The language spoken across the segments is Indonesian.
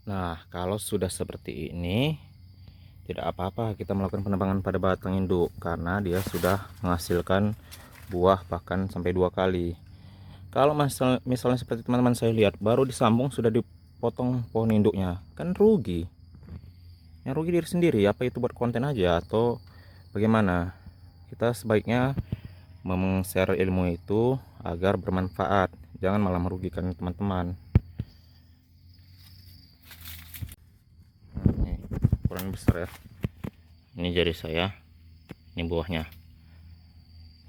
Nah, kalau sudah seperti ini, tidak apa-apa kita melakukan penebangan pada batang induk karena dia sudah menghasilkan buah bahkan sampai 2 kali. Kalau misalnya seperti teman-teman saya lihat, baru disambung sudah dipotong pohon induknya, kan rugi. Yang rugi diri sendiri, apa itu buat konten aja atau bagaimana? Kita sebaiknya share ilmu itu agar bermanfaat, jangan malah merugikan teman-teman. Ini ukuran besar ya. Ini jari saya, ini buahnya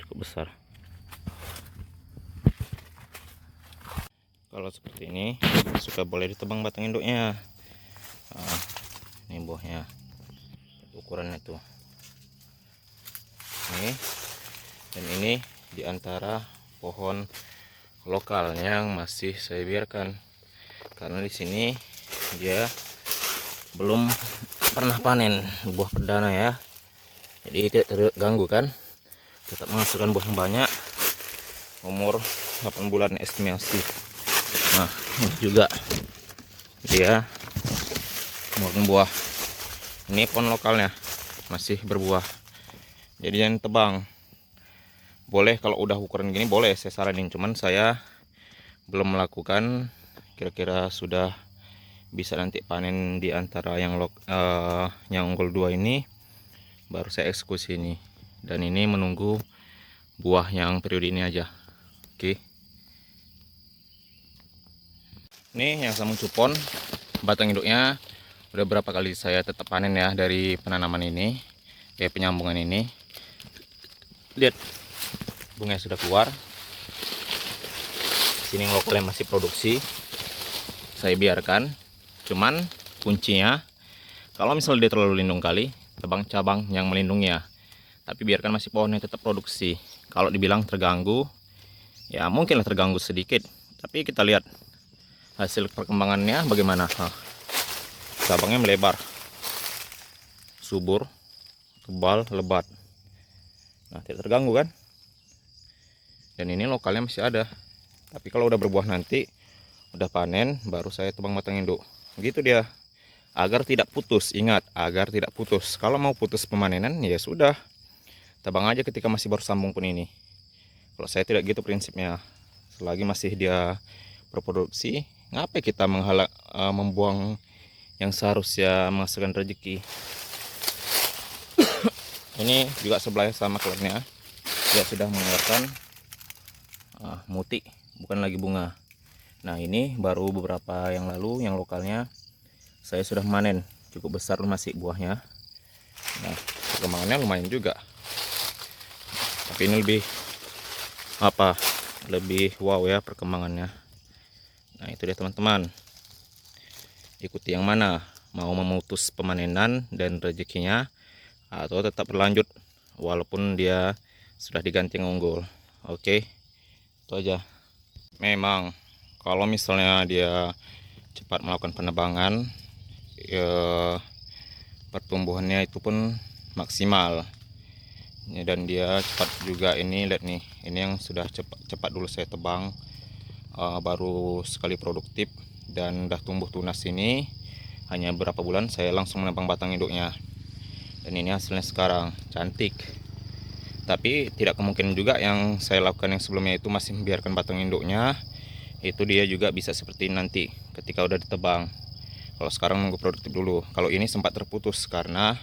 cukup besar. Kalau seperti ini sudah boleh ditebang batang induknya. Nah, ini buahnya, ukurannya tuh ini, dan ini diantara pohon lokal yang masih saya biarkan karena di sini dia belum pernah panen buah perdana ya, jadi tidak terganggu kan, tetap menghasilkan buah yang banyak. Umur 8 bulan estimasi. Nah, ini juga dia buah. Ini pohon lokalnya masih berbuah, jadi jangan tebang. Boleh kalau udah ukuran gini boleh saya saranin, cuman saya belum melakukan. Kira-kira sudah bisa nanti panen di antara yang unggul 2 ini, baru saya eksekusi ini. Dan ini menunggu buah yang periode ini aja. Oke. Ini yang sambung cupon, batang induknya udah berapa kali saya tetap panen ya dari penanaman ini, penyambungan ini. Lihat, bunganya sudah keluar. Sini yang lokalnya masih produksi, saya biarkan. Cuman kuncinya, kalau misalnya dia terlalu lindung kali, tebang cabang yang melindunginya. Tapi biarkan masih pohonnya tetap produksi. Kalau dibilang terganggu, ya mungkinlah terganggu sedikit. Tapi kita lihat hasil perkembangannya bagaimana. Nah, cabangnya melebar, subur, tebal, lebat. Nah, tidak terganggu kan. Dan ini lokalnya masih ada. Tapi kalau udah berbuah nanti, udah panen, baru saya tebang batang induk. Gitu dia, agar tidak putus. Ingat, agar tidak putus. Kalau mau putus pemanenan, ya sudah, tebang aja ketika masih baru sambung pun ini. Kalau saya tidak gitu prinsipnya. Selagi masih dia berproduksi, ngapain kita membuang yang seharusnya menghasilkan rezeki. Ini juga sebelahnya sama keluarnya, dia sudah mengeluarkan muti, bukan lagi bunga. Nah, ini baru beberapa yang lalu yang lokalnya saya sudah manen, cukup besar masih buahnya. Nah, perkembangannya lumayan juga, tapi ini lebih wow ya perkembangannya. Nah, itu dia teman-teman, ikuti yang mana, mau memutus pemanenan dan rezekinya atau tetap berlanjut walaupun dia sudah diganti yang unggul. Oke, itu aja. Memang kalau misalnya dia cepat melakukan penebangan, ya, pertumbuhannya itu pun maksimal ya, dan dia cepat juga. Ini lihat nih, ini yang sudah cepat dulu saya tebang, baru sekali produktif dan udah tumbuh tunas. Ini hanya berapa bulan saya langsung menebang batang induknya, dan ini hasilnya sekarang cantik. Tapi tidak kemungkinan juga yang saya lakukan yang sebelumnya itu masih membiarkan batang induknya, itu dia juga bisa seperti nanti ketika udah ditebang. Kalau sekarang nunggu produktif dulu. Kalau ini sempat terputus karena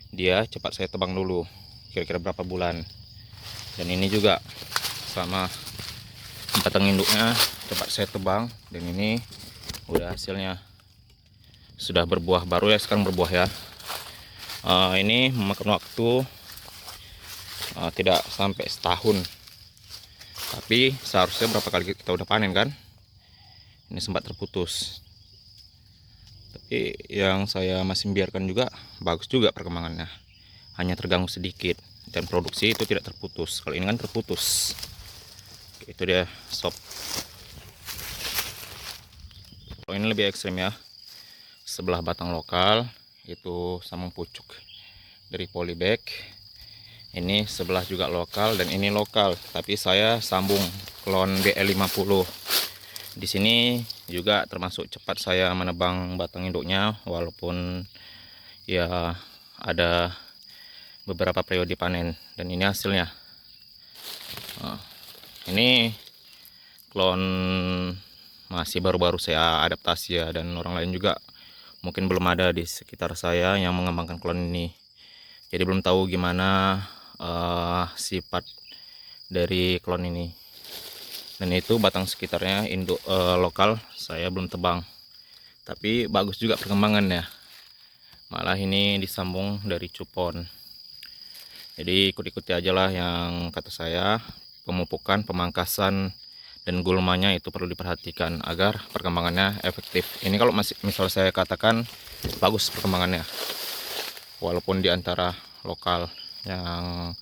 dia cepat saya tebang dulu, kira-kira berapa bulan. Dan ini juga sama, batang induknya cepat saya tebang, dan ini udah hasilnya sudah berbuah, baru ya sekarang berbuah ya. Ini memakan waktu tidak sampai setahun, tapi seharusnya berapa kali kita udah panen kan. Ini sempat terputus, tapi yang saya masih membiarkan juga bagus juga perkembangannya, hanya terganggu sedikit, dan produksi itu tidak terputus. Kalau ini kan terputus. Oke, itu dia sob. Kalau ini lebih ekstrim ya, sebelah batang lokal itu sambung pucuk dari polybag. Ini sebelah juga lokal, dan ini lokal, tapi saya sambung klon BL50. Di sini juga termasuk cepat saya menebang batang induknya, walaupun ya ada beberapa periode panen. Dan ini hasilnya. Nah, ini klon masih baru-baru saya adaptasi ya, dan orang lain juga mungkin belum ada di sekitar saya yang mengembangkan klon ini. Jadi belum tahu gimana sifat dari klon ini. Dan itu batang sekitarnya induk lokal saya belum tebang. Tapi bagus juga perkembangannya. Malah ini disambung dari cupon. Jadi ikut-ikuti aja lah yang kata saya. Pemupukan, pemangkasan, dan gulmanya itu perlu diperhatikan agar perkembangannya efektif. Ini kalau masih misal saya katakan bagus perkembangannya, walaupun di antara lokal yang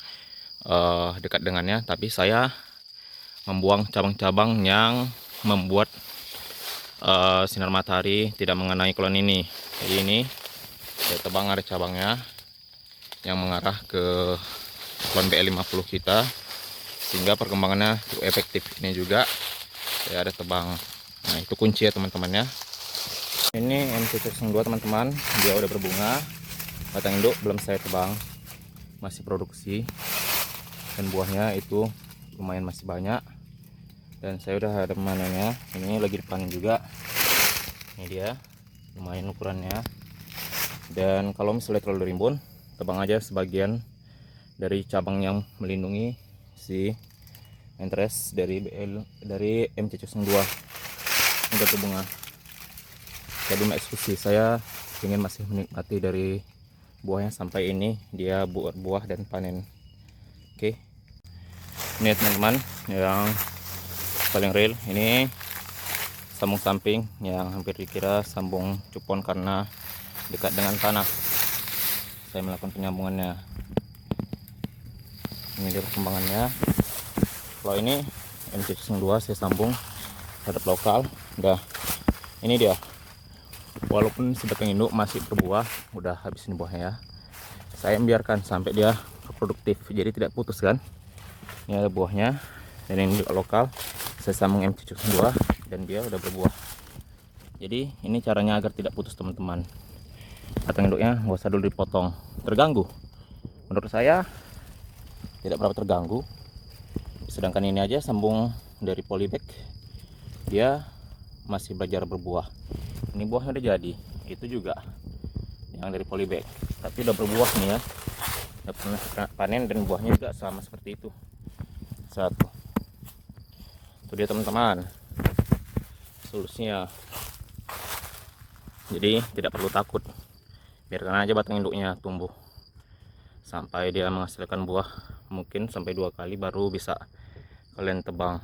dekat dengannya, tapi saya membuang cabang-cabang yang membuat sinar matahari tidak mengenai klon ini. Jadi ini saya tebang ada cabangnya yang mengarah ke klon BL50 kita, sehingga perkembangannya cukup efektif. Ini juga saya ada tebang. Nah, itu kunci ya teman-teman ya. Ini MC02 teman-teman, dia udah berbunga. Batang induk belum saya tebang, masih produksi, dan buahnya itu lumayan masih banyak. Dan saya udah ada manennya, ini lagi dipanen juga. Ini dia, lumayan ukurannya. Dan kalau misalnya terlalu rimbun, tebang aja sebagian dari cabang yang melindungi si entres dari MC02 udah berbunga. Saya belum eksekusi, saya ingin masih menikmati dari buahnya sampai ini dia buah dan panen. Oke, ini teman-teman yang paling real, ini sambung samping yang hampir dikira sambung cupon karena dekat dengan tanah. Saya melakukan penyambungannya. Ini dia perkembangannya. Kalau ini MC02 saya sambung terhadap lokal. Udah, ini dia. Walaupun sebatang induk masih berbuah, udah habis ini buahnya ya. Saya membiarkan sampai dia produktif, jadi tidak putus kan. Ini ada buahnya, dan ini juga lokal. Saya sambung MC02 dan dia udah berbuah. Jadi ini caranya agar tidak putus teman-teman. Batang induknya nggak usah dulu dipotong, terganggu. Menurut saya tidak berapa terganggu. Sedangkan ini aja sambung dari polybag, dia masih belajar berbuah. Ini buahnya udah jadi, itu juga yang dari polybag, tapi udah berbuah nih ya, udah pernah panen, dan buahnya juga sama seperti itu. Satu itu dia teman-teman solusinya. Jadi tidak perlu takut, biarkan aja batang induknya tumbuh sampai dia menghasilkan buah. Mungkin sampai 2 kali baru bisa kalian tebang.